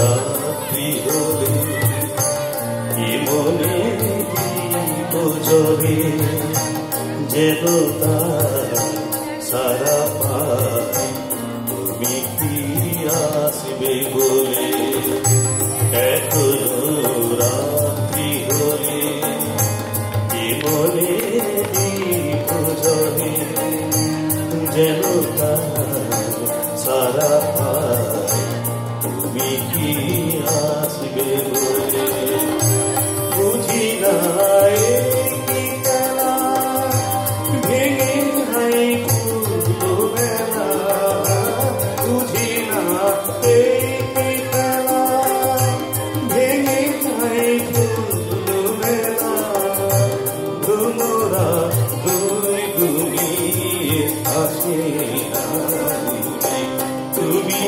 রাত্রি হলে কি মনে দীপ জ্বলে যেন তার সারা পায় তুমি কি আসবে বলে এখনো রাত্রি হলে কি মনে দীপ জ্বলে যেন তার সারা পায় তুমি কি আসবে বলে বুঝি না কি খেলা ভেঙে হাই ফুলো বেলা বুঝি না কি খেলা ভেঙে হাই ফুলো বেলা ভ্রমরা গুলি গুলি আসে তুমি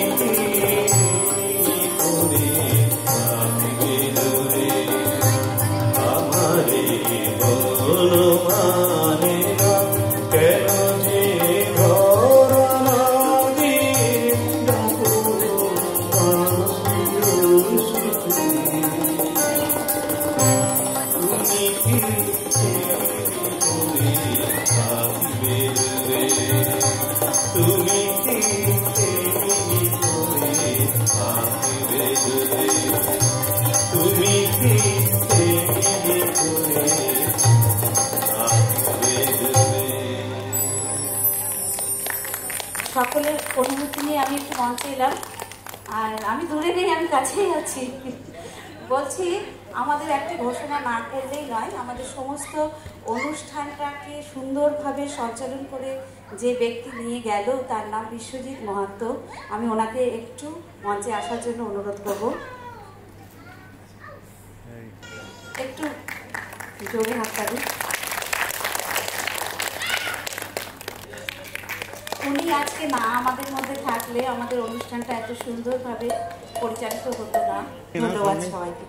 আমারে বলো মানে না কেন যে ঘরনাদি ডাকো তুমি কি তুমি কি তুমি কি সকলের অনুমতি নিয়ে আমি একটু মঞ্চে এলাম। আর আমি দূরে নেই, আমি কাছেই আছি। বলছি, আমাদের একটি ঘোষণা না করলেই নয়। আমাদের সমস্ত অনুষ্ঠানটাকে সুন্দরভাবে সঞ্চালন করে যে ব্যক্তি নিয়ে গেল তার নাম বিশ্বজিৎ মাহাতো। আমি ওনাকে একটু মঞ্চে আসার জন্য অনুরোধ করব। একটু জোরে হাততালি। উনি আজকে না আমাদের মধ্যে থাকলে আমাদের অনুষ্ঠানটা এত সুন্দরভাবে পরিচালিত হতো না। ধন্যবাদ সবাইকে।